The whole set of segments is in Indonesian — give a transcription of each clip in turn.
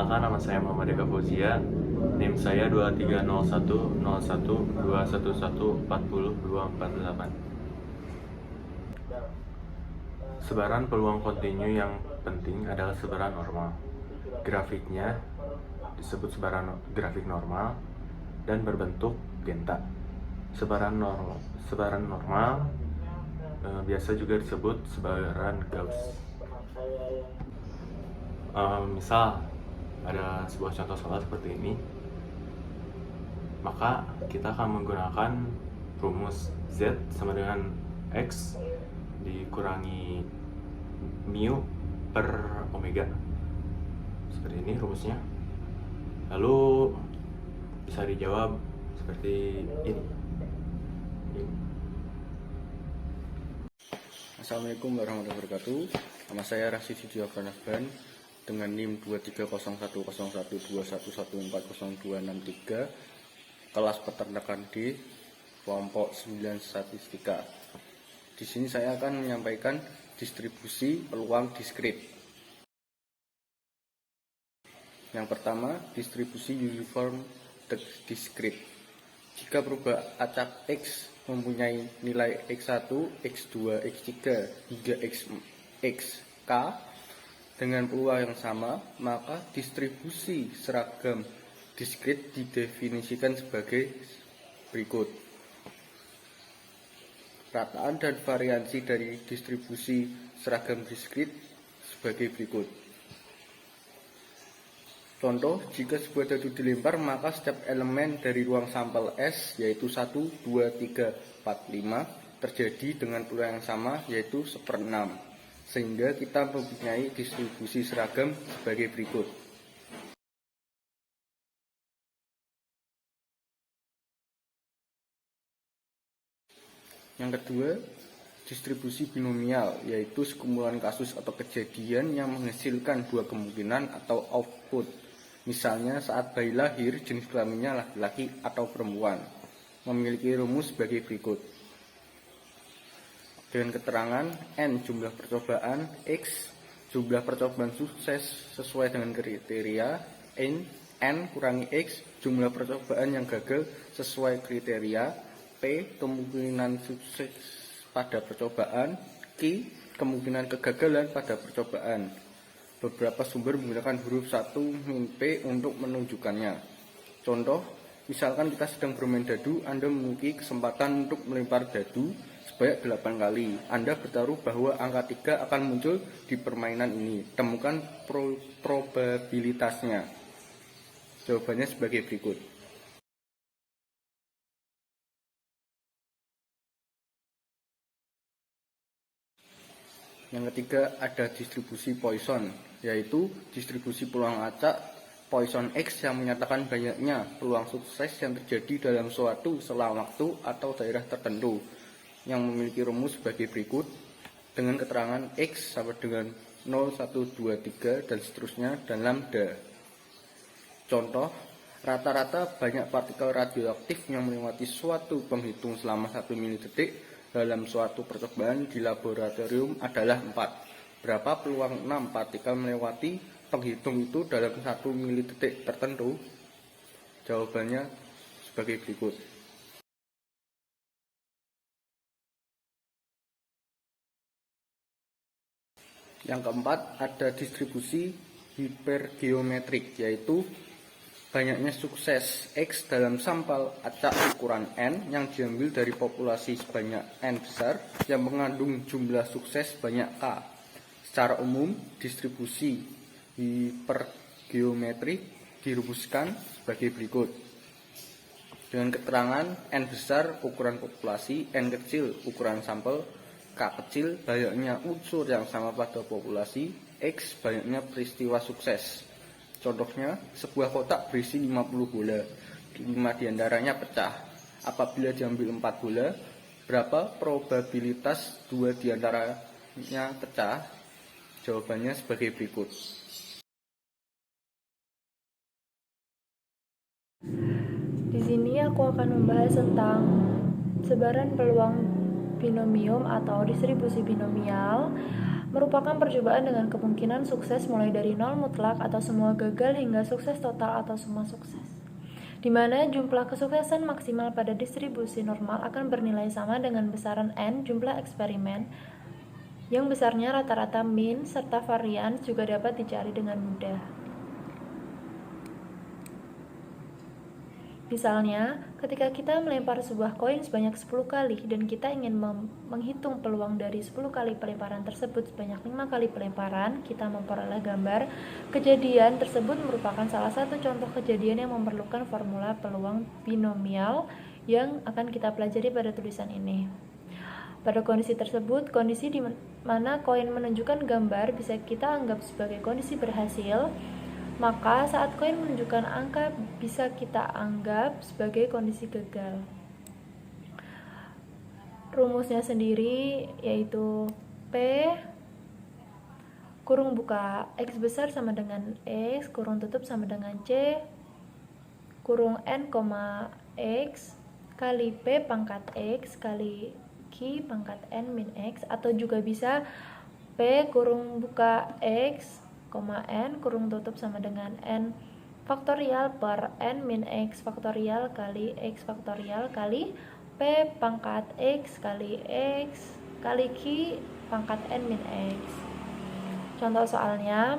Perkenalkan, nama saya Muhammad Eka Fauzia. NIM saya 23010121140248. Sebaran peluang kontinu yang penting adalah sebaran normal. Grafiknya disebut sebaran grafik normal dan berbentuk genta. Sebaran normal biasa juga disebut sebaran Gauss. Misal ada sebuah contoh soal seperti ini, maka kita akan menggunakan rumus Z sama dengan X dikurangi mu per omega. Seperti ini rumusnya. Lalu bisa dijawab seperti ini. Assalamualaikum warahmatullahi wabarakatuh. Nama saya Rasid Sujiafran Afgan dengan NIM 23010121140263, kelas peternakan D, kelompok 9 statistika. Di sini saya akan menyampaikan distribusi peluang diskrit. Yang pertama, distribusi uniform diskrit. Jika perubahan acak X mempunyai nilai X1, X2, X3 hingga Xk dengan peluang yang sama, maka distribusi seragam diskrit didefinisikan sebagai berikut. Rataan dan variansi dari distribusi seragam diskrit sebagai berikut. Contoh, jika sebuah dadu dilempar, maka setiap elemen dari ruang sampel S, yaitu 1, 2, 3, 4, 5, terjadi dengan peluang yang sama, yaitu 1/6. Sehingga kita mempunyai distribusi seragam sebagai berikut. Yang kedua, distribusi binomial, yaitu sekumpulan kasus atau kejadian yang menghasilkan dua kemungkinan atau output. Misalnya saat bayi lahir, jenis kelaminnya laki-laki atau perempuan. Memiliki rumus sebagai berikut. Dengan keterangan N jumlah percobaan, X jumlah percobaan sukses sesuai dengan kriteria, N kurangi X jumlah percobaan yang gagal sesuai kriteria, P kemungkinan sukses pada percobaan, Q kemungkinan kegagalan pada percobaan. Beberapa sumber menggunakan huruf 1 min P untuk menunjukkannya. Contoh, misalkan kita sedang bermain dadu, Anda memiliki kesempatan untuk melempar dadu sebanyak 8 kali. Anda bertaruh bahwa angka 3 akan muncul di permainan ini. Temukan probabilitasnya. Jawabannya sebagai berikut. Yang ketiga, ada distribusi Poisson, yaitu distribusi peluang acak Poisson X yang menyatakan banyaknya peluang sukses yang terjadi dalam suatu selang waktu atau daerah tertentu, yang memiliki rumus sebagai berikut, dengan keterangan X sama dengan 0, 1, 2, 3, dan seterusnya, dan lambda. Contoh, rata-rata banyak partikel radioaktif yang melewati suatu penghitung selama 1 milidetik dalam suatu percobaan di laboratorium adalah 4. Berapa peluang 6 partikel melewati penghitung itu dalam 1 milidetik tertentu? Jawabannya sebagai berikut. Yang keempat, ada distribusi hipergeometrik, yaitu banyaknya sukses X dalam sampel acak ukuran N yang diambil dari populasi sebanyak N besar yang mengandung jumlah sukses banyak K. Secara umum, distribusi hipergeometrik dirumuskan sebagai berikut. Dengan keterangan N besar ukuran populasi, N kecil ukuran sampel, K kecil banyaknya unsur yang sama pada populasi, X banyaknya peristiwa sukses. Contohnya, sebuah kotak berisi 50 bola, 5 diantaranya pecah. Apabila diambil 4 bola, berapa probabilitas 2 diantaranya pecah? Jawabannya sebagai berikut. Di sini aku akan membahas tentang sebaran peluang binomium atau distribusi binomial. merupakan percobaan dengan kemungkinan sukses mulai dari nol mutlak atau semua gagal hingga sukses total atau semua sukses, di mana jumlah kesuksesan maksimal pada distribusi normal akan bernilai sama dengan besaran N jumlah eksperimen yang besarnya rata-rata mean serta varians juga dapat dicari dengan mudah. Misalnya, ketika kita melempar sebuah koin sebanyak 10 kali dan kita ingin menghitung peluang dari 10 kali pelemparan tersebut sebanyak 5 kali pelemparan, kita memperoleh gambar. Kejadian tersebut merupakan salah satu contoh kejadian yang memerlukan formula peluang binomial yang akan kita pelajari pada tulisan ini. Pada kondisi tersebut, kondisi di mana koin menunjukkan gambar bisa kita anggap sebagai kondisi berhasil, maka saat koin menunjukkan angka bisa kita anggap sebagai kondisi gagal. Rumusnya sendiri yaitu P kurung buka X besar sama dengan X kurung tutup sama dengan C kurung N, X kali P pangkat X kali Q pangkat N min X, atau juga bisa P kurung buka X, N kurung tutup sama dengan N faktorial per N min X faktorial kali X faktorial kali P pangkat X kali X kali Q pangkat N min X. Contoh soalnya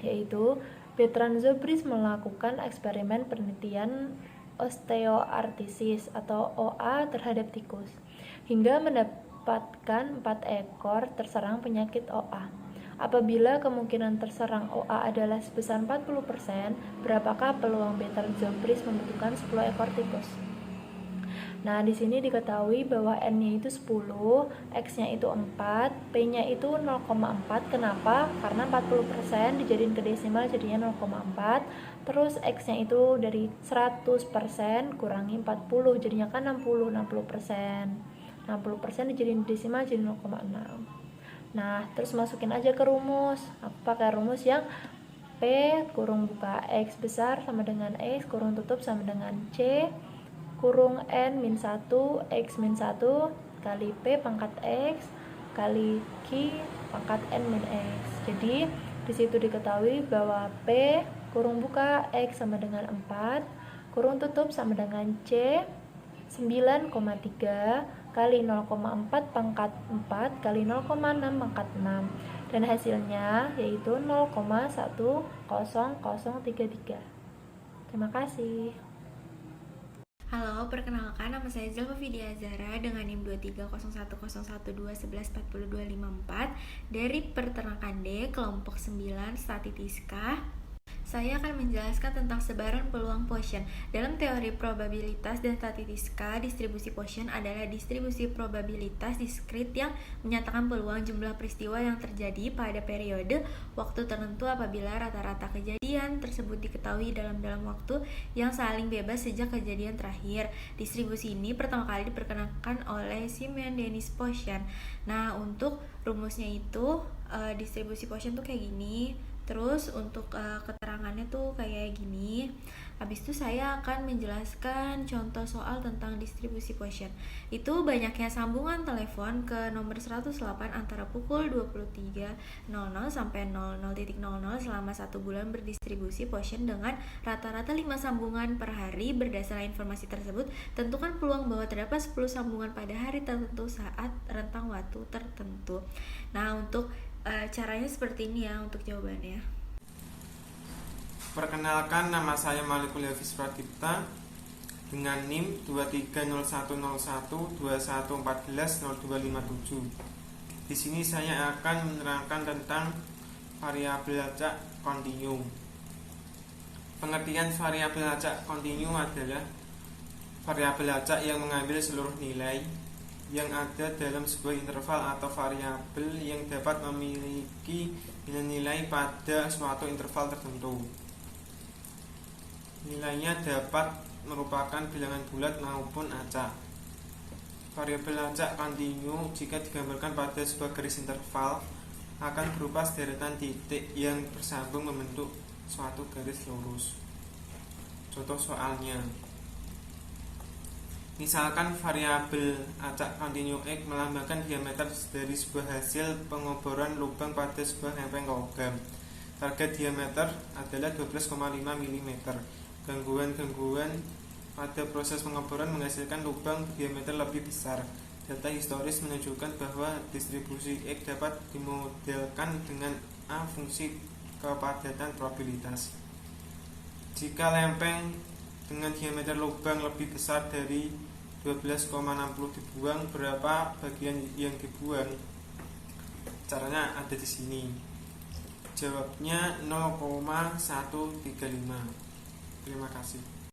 yaitu Bertrand Zobrist melakukan eksperimen penelitian osteoartritis atau OA terhadap tikus hingga mendapatkan 4 ekor terserang penyakit OA. Apabila kemungkinan terserang OA adalah sebesar 40%, berapakah peluang Bertrand Zobrist membutuhkan 10 ekor tikus? Nah, di sini diketahui bahwa N-nya itu 10, X-nya itu 4, P-nya itu 0,4. Kenapa? Karena 40% dijadiin ke desimal jadinya 0,4. Terus X-nya itu dari 100% kurangi 40 jadinya kan 60%. 60% dijadiin desimal jadi 0,6. Nah, terus masukin aja ke rumus. Pakai rumus yang P kurung buka X besar sama dengan X kurung tutup sama dengan C kurung N min 1 X min 1 kali P pangkat X kali Q pangkat N min X. Jadi, disitu diketahui bahwa P kurung buka X sama dengan 4 kurung tutup sama dengan C 9,3 kali 0,4 pangkat 4 kali 0,6 pangkat 6, dan hasilnya yaitu 0,10033. Terima kasih. Halo, perkenalkan nama saya Zilfa Vidya Zara dengan NIM 23010111425254 dari Peternakan D, kelompok 9 Statistiska. Saya akan menjelaskan tentang sebaran peluang Poisson. Dalam teori probabilitas dan statistika, distribusi Poisson adalah distribusi probabilitas diskrit yang menyatakan peluang jumlah peristiwa yang terjadi pada periode waktu tertentu apabila rata-rata kejadian tersebut diketahui dalam waktu yang saling bebas sejak kejadian terakhir. Distribusi ini pertama kali diperkenalkan oleh Simon Denis Poisson. Nah, untuk rumusnya itu distribusi Poisson tuh kayak gini. Terus untuk keterangannya tuh kayak gini. Habis itu saya akan menjelaskan contoh soal tentang distribusi Poisson. Itu banyaknya sambungan telepon ke nomor 108 antara pukul 23.00 sampai 00.00 selama 1 bulan berdistribusi Poisson dengan rata-rata 5 sambungan per hari. Berdasarkan informasi tersebut, tentukan peluang bahwa terdapat 10 sambungan pada hari tertentu saat rentang waktu tertentu. Nah, untuk caranya seperti ini ya untuk jawabannya. Perkenalkan, nama saya Malikul Hafiz Pradipta dengan NIM 23010121140257. Di sini saya akan menerangkan tentang variabel acak kontinu. Pengertian variabel acak kontinu adalah variabel acak yang mengambil seluruh nilai yang ada dalam sebuah interval atau variabel yang dapat memiliki nilai pada suatu interval tertentu. Nilainya dapat merupakan bilangan bulat maupun acak. Variabel acak kontinu jika digambarkan pada sebuah garis interval akan berupa sederetan titik yang bersambung membentuk suatu garis lurus. Contoh soalnya, Misalkan variabel acak kontinu X melambangkan diameter dari sebuah hasil pengoboran lubang pada sebuah lempeng logam. Target diameter adalah 12,5 mm. Gangguan-gangguan pada proses pengoboran menghasilkan lubang diameter lebih besar. Data historis menunjukkan bahwa distribusi X dapat dimodelkan dengan A fungsi kepadatan probabilitas. Jika lempeng dengan diameter lubang lebih besar dari 12,60 dibuang, berapa bagian yang dibuang? Caranya ada di sini. Jawabnya 0,135. Terima kasih.